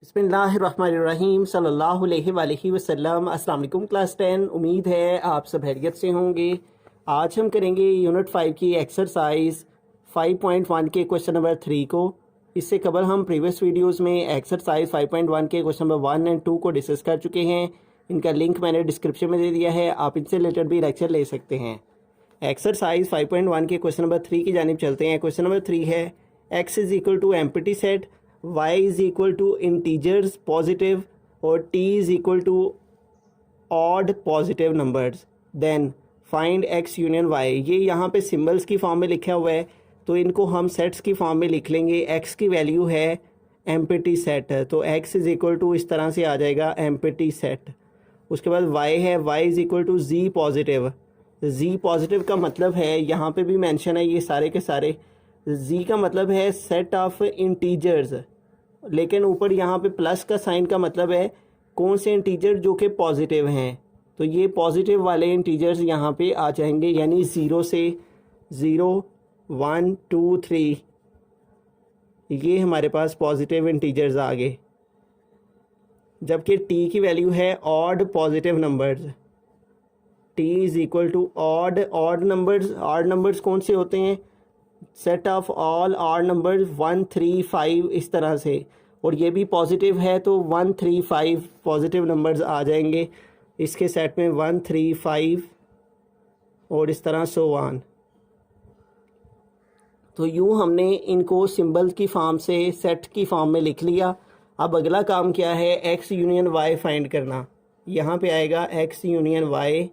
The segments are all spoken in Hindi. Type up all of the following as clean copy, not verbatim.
बिस्मिल्लाहिर्रहमानिर्रहीम सल्लल्लाहु अलैहि वसल्लम। अस्सलाम वालेकुम क्लास 10। उम्मीद है आप सब खैरियत से होंगे। आज हम करेंगे यूनिट 5 की एक्सरसाइज 5.1 के क्वेश्चन नंबर 3 को। इससे कबल हम प्रीवियस वीडियोस में एक्सरसाइज 5.1 के क्वेश्चन नंबर 1 एंड 2 को डिस्कस कर चुके हैं। इनका लिंक मैंने डिस्क्रिप्शन में दे दिया है, आप इनसे रिलेटेड भी लेक्चर ले सकते हैं। एक्सरसाइज 5.1 के क्वेश्चन नंबर 3 की जानिब चलते हैं। क्वेश्चन नंबर 3 है x is equal to empty set, y is equal to integers positive और t is equal to odd positive numbers, then find x union y। ये यहाँ पे सिंबल्स की फॉर्म में लिखा हुआ है, तो इनको हम सेट्स की फॉर्म में लिख लेंगे। x की वैल्यू है एम्प्टी सेट, तो x इज़ इक्वल टू इस तरह से आ जाएगा एम्प्टी सेट। उसके बाद y है, y is equal to z positive. z positive का मतलब है, यहाँ पे भी मेंशन है ये सारे के सारे, z का मतलब है सेट ऑफ इंटीजर्स, लेकिन ऊपर यहाँ पे प्लस का साइन का मतलब है कौन से इंटीजर जो कि पॉजिटिव हैं। तो ये पॉजिटिव वाले इंटीजर्स यहाँ पे आ जाएंगे, यानी 0 से 0 1 2 3 ये हमारे पास पॉजिटिव इंटीजर्स आ गए। जबकि t की वैल्यू है odd positive numbers, t is equal to odd numbers कौन से होते हैं, set of all odd numbers 1 3 5 इस तरह से, और ये भी पॉजिटिव है तो 1 3 5 पॉजिटिव नंबर्स आ जाएंगे इसके सेट में, 1 3 5 और इस तरह सो ऑन। तो यूँ हमने इनको सिंबल की फॉर्म से सेट की फॉर्म में लिख लिया। अब अगला काम क्या है, x यूनियन y फाइंड करना। यहाँ पे आएगा x union y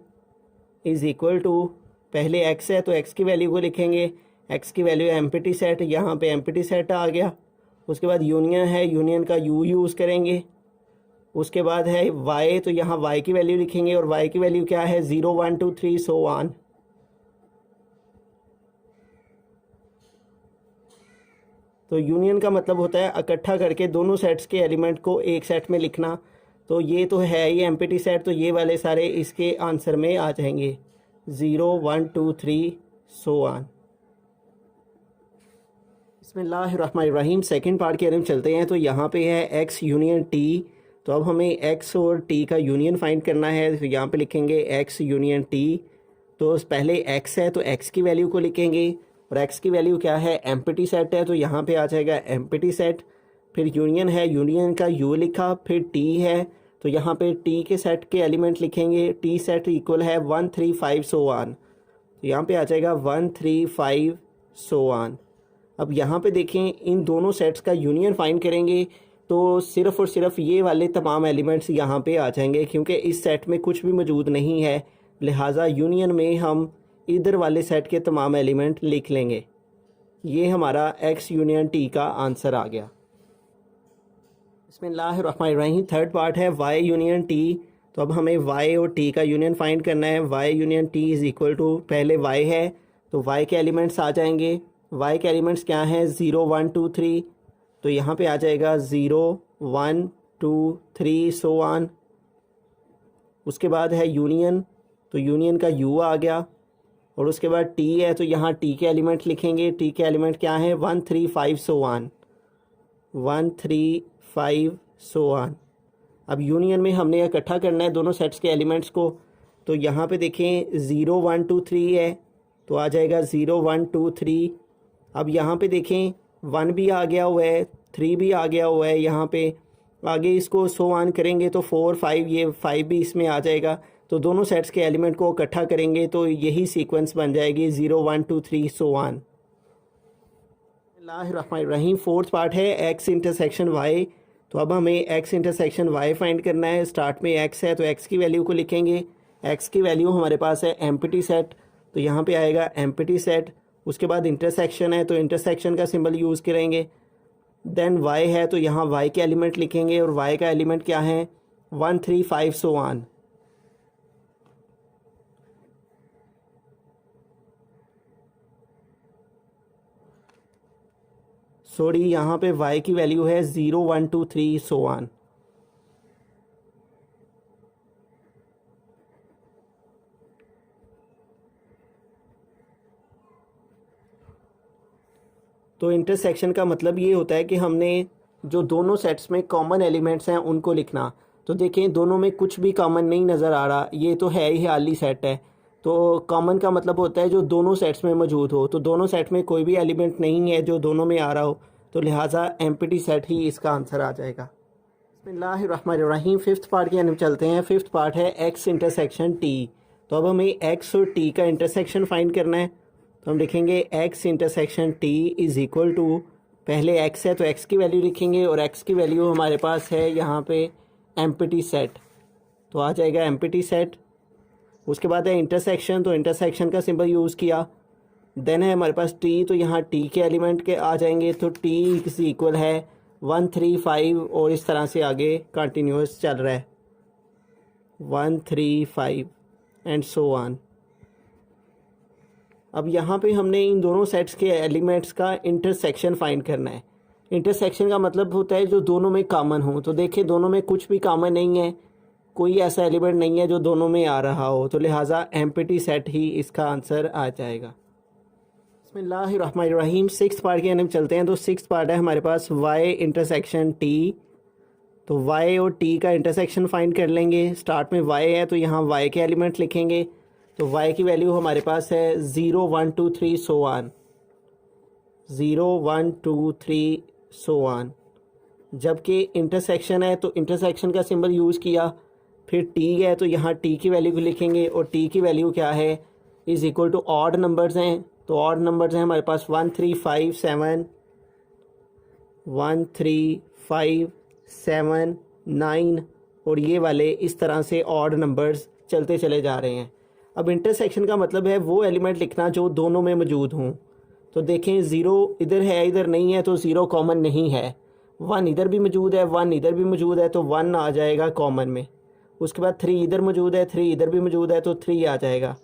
is equal to, पहले x है तो x की वैल्यू को लिखेंगे, x की वैल्यू एम्प्टी सेट, यहाँ पे एम्प्टी सेट आ गया। उसके बाद यूनियन है, यूनियन का u यूज़ करेंगे। उसके बाद है y, तो यहाँ y की वैल्यू लिखेंगे, और y की वैल्यू क्या है 0 1 2 3 सो ऑन। तो यूनियन का मतलब होता है इकट्ठा करके दोनों सेट्स के एलिमेंट को एक सेट में लिखना। तो ये तो है ये एम्प्टी सेट, तो ये वाले सारे इसके आंसर में आ जाएंगे 0 1 2 3 सो ऑन। बिस्मिल्लाहिर्रहमानिर्रहीम। सेकंड पार्ट की तरफ चलते हैं। तो यहाँ पे है x यूनियन t, तो अब हमें x और t का यूनियन फाइंड करना है। तो यहाँ पे लिखेंगे x यूनियन t, तो पहले x है तो x की वैल्यू को लिखेंगे, और x की वैल्यू क्या है एम्प्टी सेट है, तो यहाँ पे आ जाएगा एम्प्टी सेट। फिर यूनियन है, यूनियन का u लिखा, फिर t है तो यहाँ पे t के सेट के एलिमेंट लिखेंगे, t सेट इक्वल है 1 3 5 सो ऑन, तो यहाँ पे आ जाएगा 1 3 5 सो ऑन। अब यहाँ पे देखें, इन दोनों सेट्स का यूनियन फाइंड करेंगे तो सिर्फ़ और सिर्फ ये वाले तमाम एलिमेंट्स यहाँ पे आ जाएंगे, क्योंकि इस सेट में कुछ भी मौजूद नहीं है, लिहाजा यूनियन में हम इधर वाले सेट के तमाम एलिमेंट लिख लेंगे। ये हमारा x यूनियन t का आंसर आ गया। बिस्मिल्लाहिर्रहमानिर्रहीम। थर्ड पार्ट है y यूनियन t, तो अब हमें y और t का यूनियन फाइंड करना है। y union t is equal to, पहले y है तो y के एलिमेंट्स आ जाएंगे। y के एलिमेंट्स क्या हैं 0 1 2 3, तो यहाँ पे आ जाएगा 0 1 2 3 सो ऑन। उसके बाद है यूनियन, तो यूनियन का u आ गया, और उसके बाद t है तो यहाँ t के एलिमेंट लिखेंगे। t के एलिमेंट क्या हैं 1 3 5 सो ऑन, 1 3 5 सो ऑन। अब यूनियन में हमने इकट्ठा करना है दोनों सेट्स के एलिमेंट्स को, तो यहाँ पे देखें 0 1 2 3 है तो आ जाएगा 0 1 2 3। अब यहाँ पे देखें 1 भी आ गया हुआ है, 3 भी आ गया हुआ है, यहाँ पे आगे इसको सो ऑन करेंगे तो 4 5, ये 5 भी इसमें आ जाएगा। तो दोनों सेट्स के एलिमेंट को इकट्ठा करेंगे तो यही सीक्वेंस बन जाएगी 0 1 2 3 सो ऑन। बिस्मिल्लाहिर्रहमानिर्रहीम। फोर्थ पार्ट है x इंटरसेक्शन y, तो अब हमें x इंटरसेक्शन y फाइंड करना है। स्टार्ट में x है तो x की वैल्यू को लिखेंगे, x की वैल्यू हमारे पास है एम्प्टी सेट, तो यहाँ पे आएगा एम्प्टी सेट। उसके बाद इंटरसेक्शन है तो इंटरसेक्शन का सिंबल यूज़ करेंगे। देन y है तो यहाँ y के एलिमेंट लिखेंगे, और y का एलिमेंट क्या है 1 3 5 सो ऑन। सॉरी, यहाँ पे y की वैल्यू है 0 1 2 3 सो ऑन। तो इंटरसेक्शन का मतलब ये होता है कि हमने जो दोनों सेट्स में कॉमन एलिमेंट्स हैं उनको लिखना। तो देखें दोनों में कुछ भी कॉमन नहीं नज़र आ रहा, ये तो है ही खाली सेट है। तो कॉमन का मतलब होता है जो दोनों सेट्स में मौजूद हो, तो दोनों सेट में कोई भी एलिमेंट नहीं है जो दोनों में आ रहा हो, तो लिहाजा एम्प्टी सेट ही इसका आंसर आ जाएगा। बिस्मिल्लाहिर्रहमानिर्रहीम। फिफ्थ पार्ट की तरफ चलते हैं। फिफ्थ पार्ट है एक्स इंटरसेक्शन टी। तो अब हमें एक्स और टी का इंटरसेक्शन फाइंड करना है। तो हम लिखेंगे x intersection t is equal to, पहले एक्स है तो एक्स की वैल्यू लिखेंगे और एक्स की वैल्यू हमारे पास है यहाँ पे एम्प्टी सेट, तो आ जाएगा एम्प्टी सेट। उसके बाद है इंटरसेक्शन, तो इंटरसेक्शन का सिंबल यूज़ किया। देन है हमारे पास टी, तो यहाँ टी के एलिमेंट के आ जाएंगे, तो टी इज इक्वल है 1 3 5 और इस तरह से आगे कंटिन्यूस चल रहा है 1 3 5 एंड सो ऑन। अब यहाँ पे हमने इन दोनों सेट्स के एलिमेंट्स का इंटरसेक्शन फाइंड करना है। इंटरसेक्शन का मतलब होता है जो दोनों में कॉमन हो। तो देखिए दोनों में कुछ भी कॉमन नहीं है, कोई ऐसा एलिमेंट नहीं है जो दोनों में आ रहा हो, तो लिहाजा एम्प्टी सेट ही इसका आंसर आ जाएगा। बिस्मिल्लाहिर्रहमानिर्रहीम। सिक्स पार्ट के अंदर चलते हैं। तो सिक्स पार्ट है हमारे पास वाई इंटरसेक्शन टी। तो वाई और टी का इंटरसेक्शन फाइंड कर लेंगे। स्टार्ट में वाई है तो यहाँ वाई के एलिमेंट लिखेंगे। तो y की वैल्यू हमारे पास है 0 1 2 3 सो ऑन, 0 1 2 3 सो ऑन। जबकि इंटरसेक्शन है तो इंटरसेक्शन का सिंबल यूज़ किया। फिर t है तो यहाँ t की वैल्यू को लिखेंगे और t की वैल्यू क्या है, is equal to odd numbers हैं। तो ऑड नंबर्स हैं हमारे पास 1 3 5 7, 1 3 5 7 9 और ये वाले इस तरह से ऑड नंबर्स चलते चले जा रहे हैं। अब इंटरसेक्शन का मतलब है वो एलिमेंट लिखना जो दोनों में मौजूद हों। तो देखें 0 इधर है इधर नहीं है, तो 0 कॉमन नहीं है। 1 इधर भी मौजूद है, 1 इधर भी मौजूद है, तो 1 आ जाएगा कॉमन में। उसके बाद 3 इधर मौजूद है, 3 इधर भी मौजूद है, तो 3 आ जाएगा।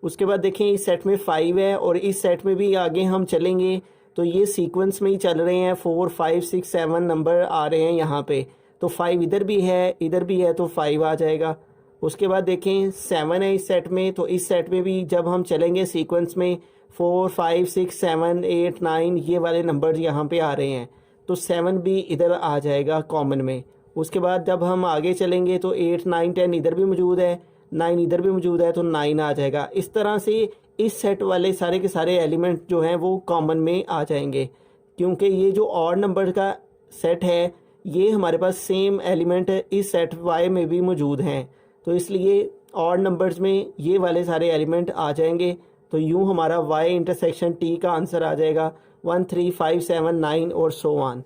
उसके बाद देखें इस सेट में 5 है और इस सेट में भी आगे हम चलेंगे तो ये सीक्वेंस में ही चल रहे हैं, 4 5 6 7 नंबर आ रहे हैं यहाँ पे। तो 5 इधर भी है इधर भी है, तो 5 आ जाएगा। उसके बाद देखें 7 है इस सेट में, तो इस सेट में भी जब हम चलेंगे सीक्वेंस में 4 5 6 7 8 9 ये वाले नंबर्स यहाँ पे आ रहे हैं, तो 7 भी इधर आ जाएगा कॉमन में। उसके बाद जब हम आगे चलेंगे तो 8 9 10 इधर भी मौजूद है, 9 इधर भी मौजूद है, तो 9 आ जाएगा। इस तरह से इस सेट वाले सारे के सारे एलिमेंट जो हैं वो कॉमन में आ जाएंगे, क्योंकि ये जो ऑड नंबर का सेट है ये हमारे पास सेम एलिमेंट इस सेट वाई में भी मौजूद हैं, तो इसलिए ऑड नंबर्स में ये वाले सारे एलिमेंट आ जाएंगे। तो यूँ हमारा वाई इंटरसेक्शन टी का आंसर आ जाएगा 1 3 5 7 9 और सो ऑन।